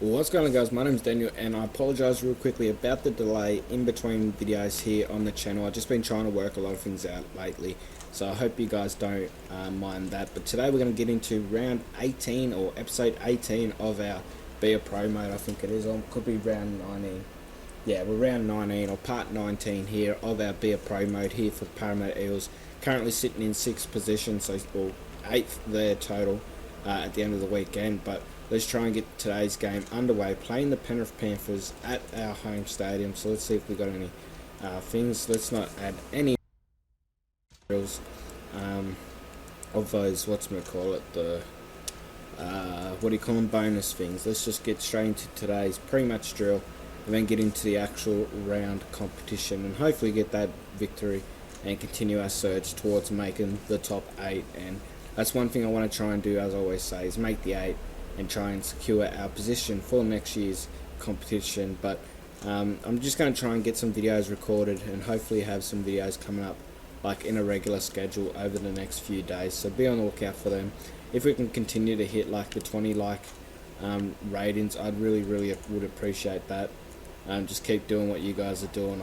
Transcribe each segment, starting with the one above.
Well, what's going on, guys? My name's Daniel, and I apologise real quickly about the delay in between videos here on the channel. I've just been trying to work a lot of things out lately, so I hope you guys don't mind that. But today we're going to get into round 18 or episode 18 of our Be a Pro mode. I think it is, or could be round 19. Yeah, we're round 19 or part 19 here of our Be a Pro mode here for the Parramatta Eels. Currently sitting in 6th position, so well, 8th there total at the end of the weekend. But let's try and get today's game underway, playing the Penrith Panthers at our home stadium. So let's see if we got any things. Let's not add any drills of those, the what do you call them, bonus things. Let's just get straight into today's pre-match drill and then get into the actual round competition and hopefully get that victory and continue our surge towards making the top 8. And that's one thing I want to try and do, as I always say, is make the 8 and try and secure our position for next year's competition. But I'm just going to try and get some videos recorded and hopefully have some videos coming up like in a regular schedule over the next few days, so be on the lookout for them. If we can continue to hit like the 20 ratings, I'd really would appreciate that. Just keep doing what you guys are doing.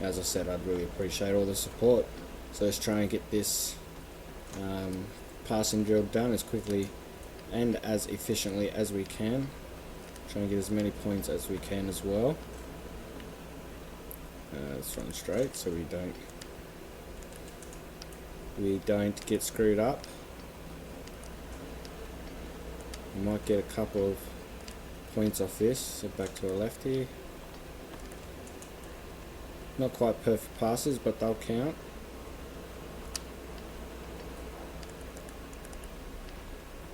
As I said, I'd really appreciate all the support. So let's try and get this passing drill done as quickly and as efficiently as we can. Try and get as many points as we can as well. Let's run straight so we don't get screwed up. We might get a couple of points off this. So back to our left here. Not quite perfect passes, but they'll count.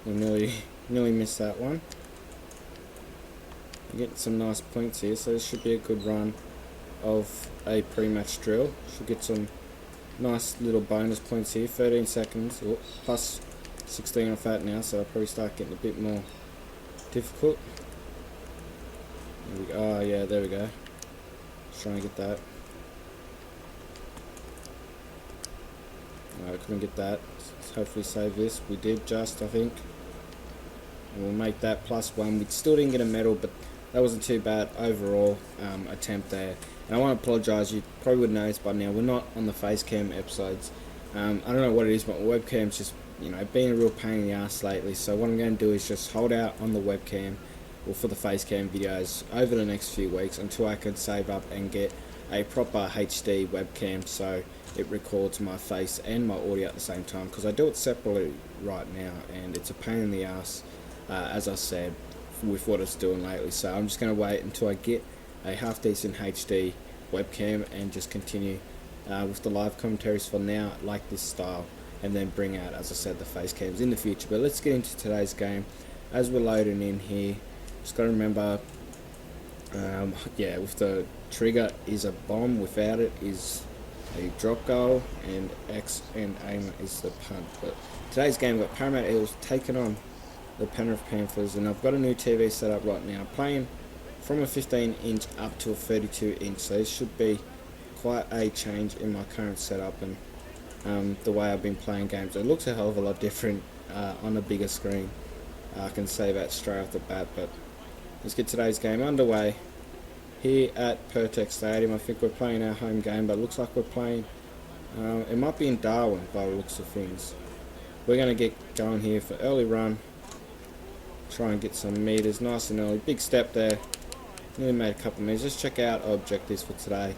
We nearly missed that one. We're getting some nice points here, so this should be a good run of a pre-match drill. Should get some nice little bonus points here. 13 seconds, plus 16 off that now, so I'll probably start getting a bit more difficult. Oh yeah, there we go. Let's try and get that. I couldn't get that. Let's hopefully save this. We did just, I think. And we'll make that +1. We still didn't get a medal, but that wasn't too bad overall attempt there. And I want to apologise, you probably would notice by now, we're not on the face cam episodes. I don't know what it is, but my webcam's just, being a real pain in the ass lately. So what I'm going to do is just hold out on the webcam, or for the face cam videos, over the next few weeks until I can save up and get a proper HD webcam so it records my face and my audio at the same time, because I do it separately right now and it's a pain in the ass, as I said, with what it's doing lately. So I'm just going to wait until I get a half decent HD webcam and just continue with the live commentaries for now, like this style, and then bring out, as I said, the face cams in the future. But let's get into today's game as we're loading in here. Just got to remember, with the trigger is a bomb, without it is a drop goal, and X and aim is the punt. But today's game, we've got Parramatta Eels taking on the Penrith Panthers, and I've got a new TV set up right now, playing from a 15-inch up to a 32-inch, so this should be quite a change in my current setup and the way I've been playing games. It looks a hell of a lot different on a bigger screen. I can say that straight off the bat. But let's get today's game underway here at Optiks Stadium. I think we're playing our home game, but it looks like we're playing, it might be in Darwin by the looks of things. We're going to get going here for early run, try and get some meters nice and early. Big step there, nearly made a couple of meters. Let's check out our objectives for today.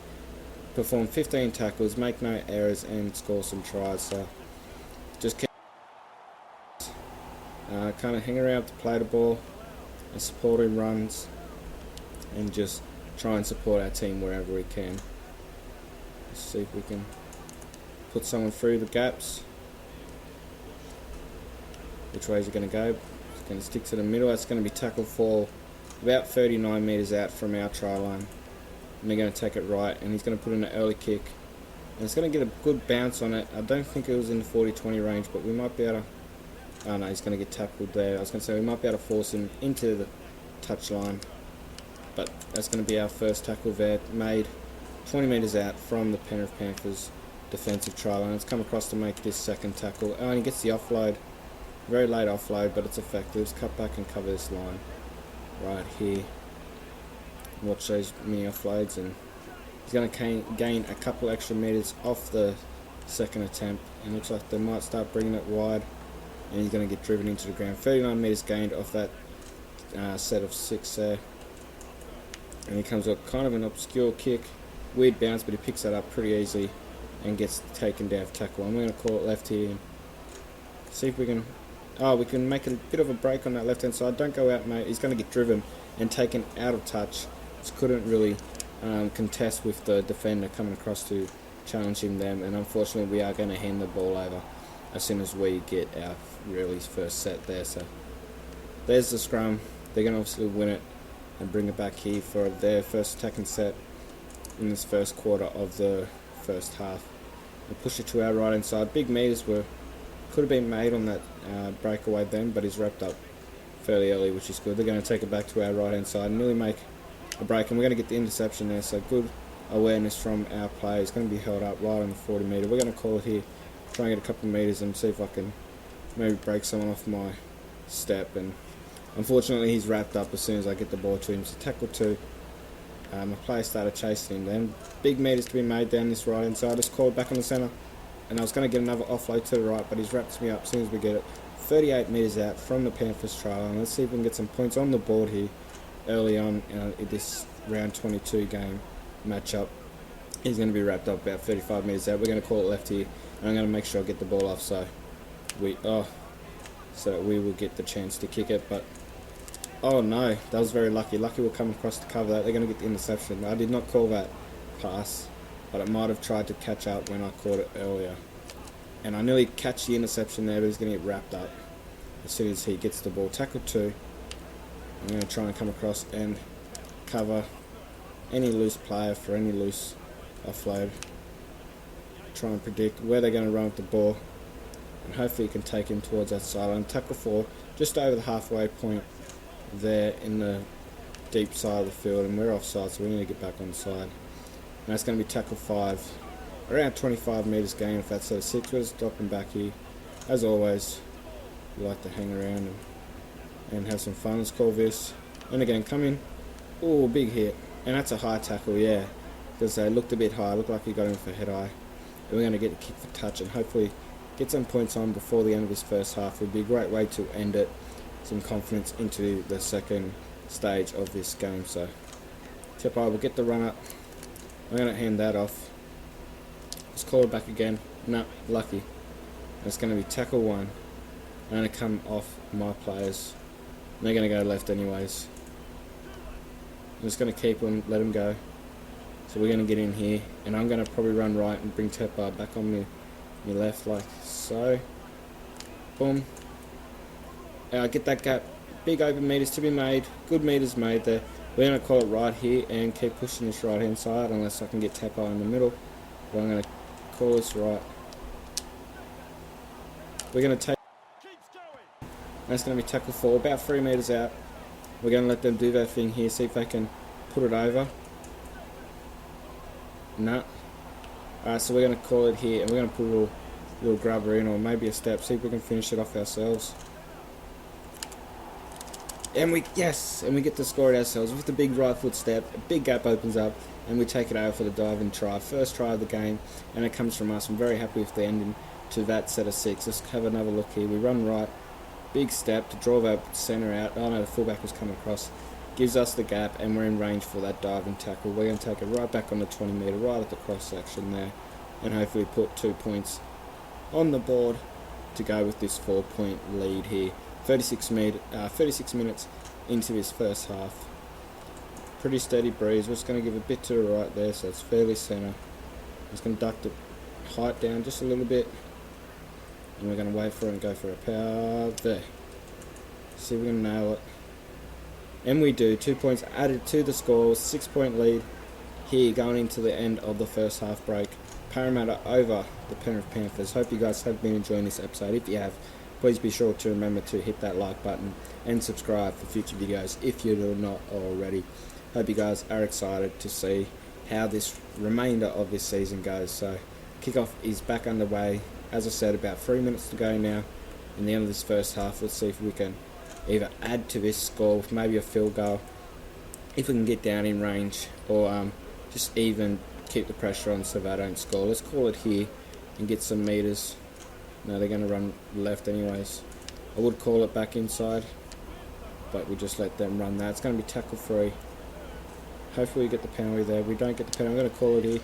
Perform 15 tackles, make no errors, and score some tries. So just keep kind of hang around to play the ball and supporting runs, and just try and support our team wherever we can. Let's see if we can put someone through the gaps. Which way is it going to go? It's going to stick to the middle. That's going to be tackled for about 39 metres out from our try line. And they're going to take it right, and he's going to put in an early kick. And it's going to get a good bounce on it. I don't think it was in the 40-20 range, but we might be able to... Oh no, he's going to get tackled there. I was going to say we might be able to force him into the touch line. But that's going to be our first tackle there, made 20 metres out from the Penrith Panthers defensive try line. It's come across to make this second tackle. Oh, and he gets the offload. Very late offload, but it's effective. Let's cut back and cover this line. right here. Watch those mini offloads, and he's going to gain a couple extra metres off the second attempt, and looks like they might start bringing it wide, and he's going to get driven into the ground. 39 metres gained off that set of 6 there, and he comes with kind of an obscure kick, weird bounce, but he picks that up pretty easily and gets taken down for tackle. I'm going to call it left here and see if we can we can make a bit of a break on that left hand side. Don't go out, mate. He's going to get driven and taken out of touch. Just couldn't really contest with the defender coming across to challenge him then, and unfortunately we are going to hand the ball over as soon as we get our really first set there. So there's the scrum. They're going to obviously win it and bring it back here for their first attacking set in this first quarter of the first half. We'll push it to our right hand side. Big meters could have been made on that breakaway then, but he's wrapped up fairly early, which is good. They're going to take it back to our right hand side and nearly make a break, and we're going to get the interception there. So good awareness from our player. He's going to be held up right on the 40 metre. We're going to call it here, try and get a couple of metres and see if I can maybe break someone off my step. And unfortunately he's wrapped up as soon as I get the ball to him. So tackle 2. My player started chasing him then. Big metres to be made down this right hand side. I just called back on the centre, and I was going to get another offload to the right, but he's wrapped me up as soon as we get it. 38 metres out from the Panthers trial, and let's see if we can get some points on the board here early on in this round 22 game matchup. He's going to be wrapped up about 35 metres out. We're going to call it left here, and I'm going to make sure I get the ball off so that we will get the chance to kick it. But oh no, that was very lucky. Lucky we'll come across to cover that. They're going to get the interception. I did not call that pass, but it might have tried to catch up when I caught it earlier. And I nearly catch the interception there, but he's going to get wrapped up as soon as he gets the ball. Tackle 2. I'm going to try and come across and cover any loose player for any loose offload. Try and predict where they're going to run with the ball, and hopefully you can take him towards that sideline. Tackle 4, just over the halfway point there in the deep side of the field, and we're offside, so we need to get back on the side. And that's going to be tackle 5, around 25 metres gain if that's at a 6. We're just dropping back here. As always, we like to hang around and have some fun. Let's call this. And again, come in. Oh, big hit. And that's a high tackle, yeah, because they looked a bit high. Looked like he got him for head eye. And we're going to get a kick for touch and hopefully get some points on before the end of this first half. Would be a great way to end it. Some confidence into the second stage of this game. So tip I will get the run up. I'm going to hand that off. Let's call it back again. No, lucky. It's going to be tackle 1. I'm going to come off my players. And they're going to go left anyways. I'm just going to keep them, let them go. So we're going to get in here, and I'm going to probably run right and bring Tepa back on me left like so. Boom. Get that gap. Big open meters to be made. Good meters made there. We're going to call it right here and keep pushing this right hand side unless I can get Tepa in the middle. But I'm going to call this right. We're going to take. That's going to be tackle 4, about 3 metres out. We're going to let them do their thing here, see if they can put it over. No. Alright, so we're going to call it here, and we're going to put a little grubber in, or maybe a step, see if we can finish it off ourselves. And we get to score it ourselves with the big right foot step. A big gap opens up, and we take it over for the diving try. First try of the game, and it comes from us. I'm very happy with the ending to that set of 6. Let's have another look here. We run right. Big step to draw that centre out. Oh no, the fullback was coming across. Gives us the gap, and we're in range for that diving tackle. We're going to take it right back on the 20 metre, right at the cross section there, and hopefully put 2 points on the board to go with this 4-point lead here. 36 minutes into this first half. Pretty steady breeze. We're just going to give a bit to the right there, so it's fairly centre. Just going to duck the height down just a little bit. And we're going to wait for it and go for a power there. See if we can nail it. And we do. 2 points added to the score. 6-point lead here going into the end of the first half break. Parramatta over the Penrith Panthers. Hope you guys have been enjoying this episode. If you have, please be sure to remember to hit that like button and subscribe for future videos if you're not already. Hope you guys are excited to see how this remainder of this season goes. So kickoff is back underway. As I said, about 3 minutes to go now in the end of this first half. Let's see if we can either add to this score with maybe a field goal if we can get down in range, or just even keep the pressure on so they don't score. Let's call it here and get some meters. No, they're going to run left anyways. I would call it back inside, but we just let them run that. It's going to be tackle free. Hopefully we get the penalty there. If we don't get the penalty, I'm going to call it here.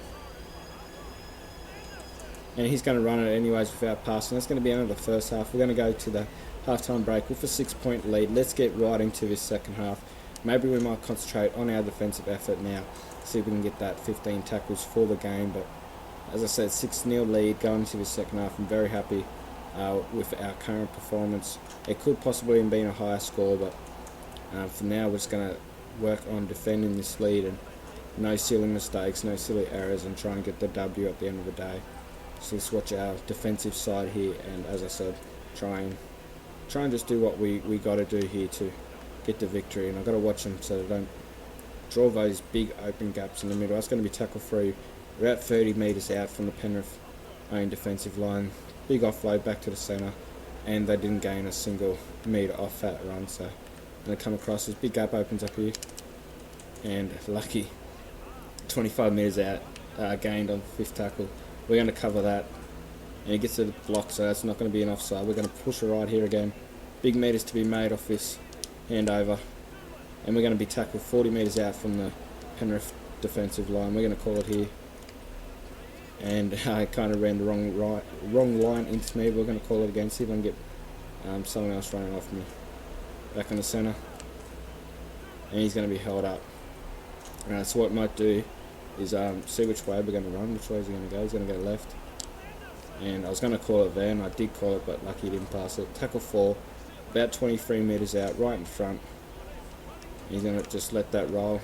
And he's going to run it anyways without passing. That's going to be the end of the first half. We're going to go to the halftime break with a 6-point lead. Let's get right into this second half. Maybe we might concentrate on our defensive effort now. See if we can get that 15 tackles for the game. But as I said, 6-0 lead going into this second half. I'm very happy with our current performance. It could possibly have been a higher score, but for now we're just going to work on defending this lead and no silly mistakes, no silly errors, and try and get the W at the end of the day. So let's watch our defensive side here, and as I said, try and just do what we got to do here to get the victory. And I've got to watch them so they don't draw those big open gaps in the middle. That's going to be tackle free. We're about 30 metres out from the Penrith own defensive line. Big offload back to the centre, and they didn't gain a single metre off that run. So they come across, this big gap opens up here, and lucky 25 metres out, gained on fifth tackle. We're going to cover that, and he gets to the block, so that's not going to be an offside. We're going to push it right here again. Big metres to be made off this handover, and we're going to be tackled 40 metres out from the Penrith defensive line. We're going to call it here, and I kind of ran the wrong line into me. We're going to call it again, see if I can get someone else running off me. Back in the centre, and he's going to be held up. So what I might do is see which way we're going to run. Which way is he going to go? He's going to go left. And I was going to call it there, and I did call it, but lucky he didn't pass it. Tackle 4, about 23 metres out, right in front. He's going to just let that roll.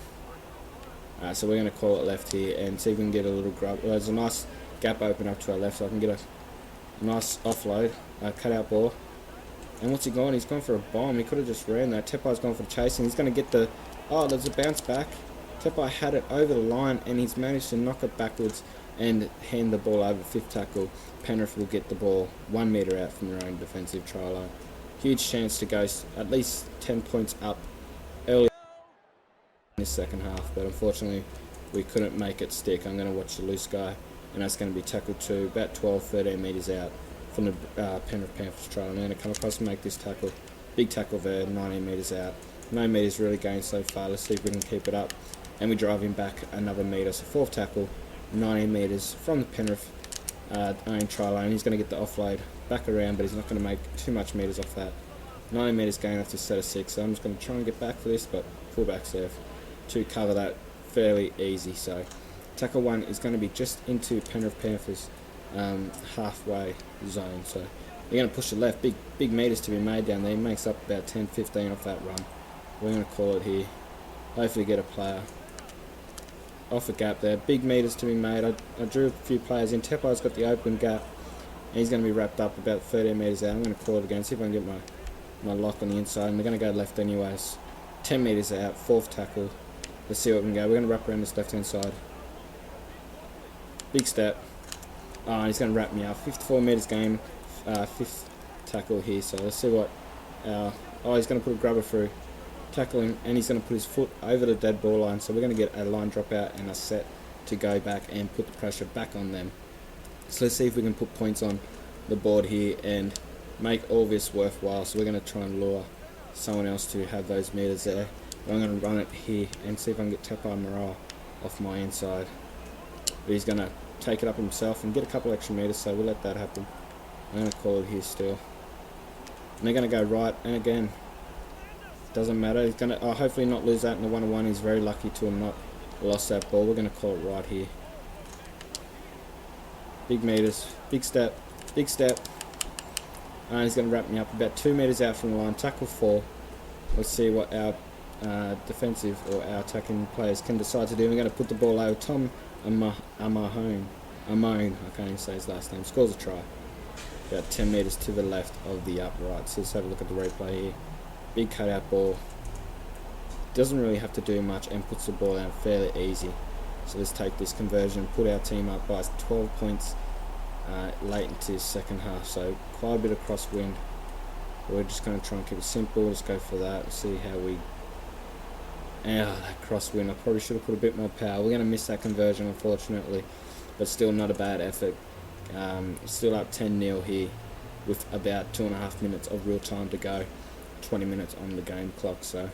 So we're going to call it left here and see if we can get a little grub. Well, there's a nice gap open up to our left, so I can get a nice offload, cut out ball. And what's he gone? He's gone for a bomb. He could have just ran that. Tepai's gone for the chasing. He's going to get the... Oh, there's a bounce back. Tepai had it over the line, and he's managed to knock it backwards and hand the ball over fifth tackle. Penrith will get the ball 1 metre out from their own defensive try line. Huge chance to go at least 10 points up early in this second half, but unfortunately we couldn't make it stick. I'm going to watch the loose guy, and that's going to be tackle 2, about 12-13 metres out from the Penrith Panthers try. I'm going to come across and make this tackle. Big tackle there, 19 metres out. No metres really gained so far. Let's see if we can keep it up. And we drive him back another metre. So fourth tackle, 19 metres from the Penrith own try line. He's going to get the offload back around, but he's not going to make too much metres off that. 9 metres gain after set of 6. So I'm just going to try and get back for this, but fullback's there to cover that fairly easy. So tackle 1 is going to be just into Penrith Panthers halfway zone. So you're going to push the left. Big metres to be made down there. He makes up about 10-15 off that run. We're going to call it here. Hopefully get a player off a gap there. Big metres to be made. I drew a few players in. Tepai's got the open gap, and he's going to be wrapped up about 13 metres out. I'm going to call it again, see if I can get my lock on the inside, and they're going to go left anyways. 10 metres out, fourth tackle. Let's see what we can go. We're going to wrap around this left hand side. Big step. Oh, he's going to wrap me up. 54 metres gain, fifth tackle here. So let's see what he's going to put a grubber through. Tackling, and he's going to put his foot over the dead ball line, so we're going to get a line drop out and a set to go back and put the pressure back on them. So let's see if we can put points on the board here and make all this worthwhile. So we're going to try and lure someone else to have those metres there. But I'm going to run it here and see if I can get Tepai Morale off my inside. But he's going to take it up himself and get a couple extra metres, so we'll let that happen. I'm going to call it here still. And they're going to go right, and again, doesn't matter. He's going to hopefully not lose that in the 1-on-1. He's very lucky to have not lost that ball. We're going to call it right here. Big metres, big step. And he's going to wrap me up about 2 metres out from the line. Tackle 4. Let's see what our defensive or our attacking players can decide to do. We're going to put the ball over. Tom Amahone, I can't even say his last name, scores a try. About 10 metres to the left of the upright. So let's have a look at the replay here. Big cutout ball. Doesn't really have to do much and puts the ball out fairly easy. So let's take this conversion, put our team up by 12 points late into the second half. So quite a bit of crosswind We're just going to try and keep it simple. Just go for that. We'll see how we... that crosswind. I probably should have put a bit more power. We're going to miss that conversion, unfortunately. But still not a bad effort. Still up 10-0 here with about 2.5 minutes of real time to go. 20 minutes on the game clock. So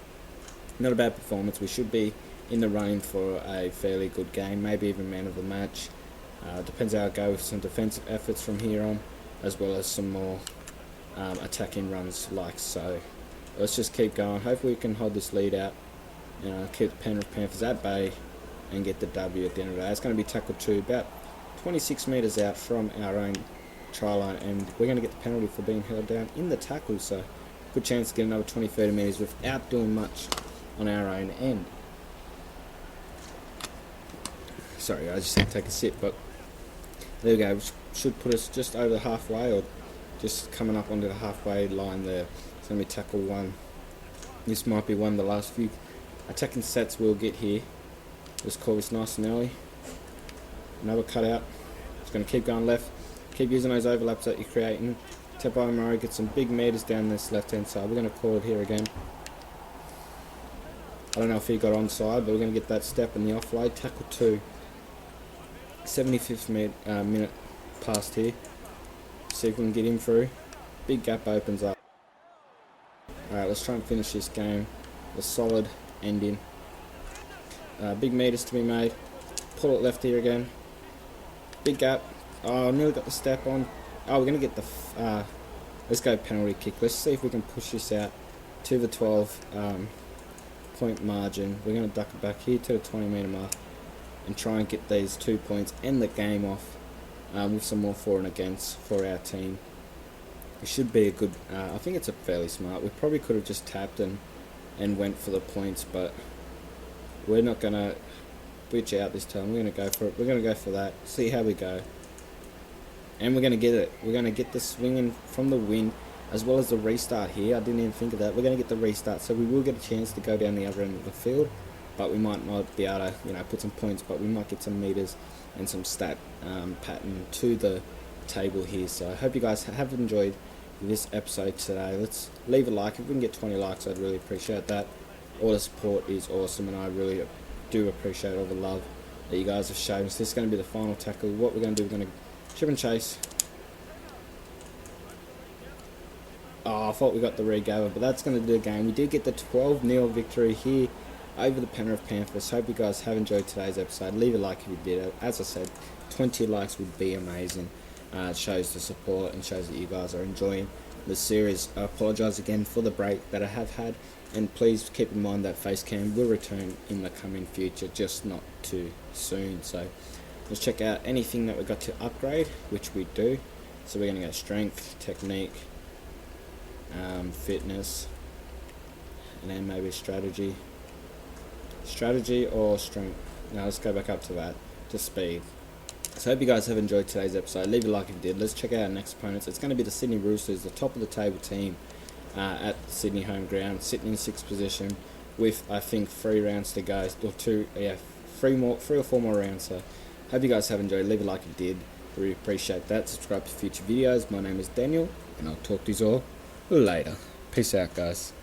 not a bad performance. We should be in the running for a fairly good game. Maybe even man of the match. Depends how I go with some defensive efforts from here on, as well as some more attacking runs like so. Let's just keep going. Hopefully we can hold this lead out, keep the Penrith Panthers at bay and get the W at the end of the day. It's going to be tackle 2, about 26 metres out from our own try line, and we're going to get the penalty for being held down in the tackle, so good chance to get another 20-30 metres without doing much on our own end. Sorry, I just had to take a sip, but there we go. Should put us just over the halfway, or just coming up onto the halfway line there. It's going to be tackle 1. This might be one of the last few attacking sets we'll get here. Just call this nice and early. Another cutout. It's going to keep going left. Keep using those overlaps that you're creating. Tepai Murray gets some big meters down this left hand side. We're going to call it here again. I don't know if he got onside, but we're going to get that step in the offload. Tackle 2. 75th minute past here. See if we can get him through. Big gap opens up. Alright, let's try and finish this game. A solid ending. Big meters to be made. Pull it left here again. Big gap. Oh, nearly got the step on. Oh, we're going to get the... let's go penalty kick. Let's see if we can push this out to the 12 point margin. We're going to duck it back here to the 20 metre mark and try and get these 2 points and the game off with some more for and against for our team. It should be a good... I think it's a fairly smart. We probably could have just tapped and went for the points, but we're not going to bitch out this time. We're going to go for it. We're going to go for that. See how we go. And we're going to get it. We're going to get the swinging from the wind, as well as the restart here. I didn't even think of that. We're going to get the restart, so we will get a chance to go down the other end of the field, but we might not be able to, put some points, but we might get some meters and some stat pattern to the table here. So I hope you guys have enjoyed this episode today. Let's leave a like. If we can get 20 likes, I'd really appreciate that. All the support is awesome, and I really do appreciate all the love that you guys have shown. So this is going to be the final tackle. What we're going to do, we're going to chip and chase. Oh, I thought we got the regather, but that's going to do the game. We did get the 12-0 victory here over the Penrith Panthers. Hope you guys have enjoyed today's episode. Leave a like if you did. As I said, 20 likes would be amazing. It shows the support and shows that you guys are enjoying the series. I apologise again for the break that I have had, and please keep in mind that Facecam will return in the coming future, just not too soon. So let's check out anything that we got to upgrade, which we do. So we're going to go strength, technique, fitness, and then maybe strategy or strength. Now let's go back up to that, to speed. So I hope you guys have enjoyed today's episode. Leave a like if you did. Let's check out our next opponents. It's going to be the Sydney Roosters, the top of the table team at Sydney home ground, sitting in 6th position with, I think, 3 rounds to go, or 3 or 4 more rounds. So hope you guys have enjoyed. Leave a like if you did. Really appreciate that. Subscribe to future videos. My name is Daniel, and I'll talk to you all later. Peace out, guys.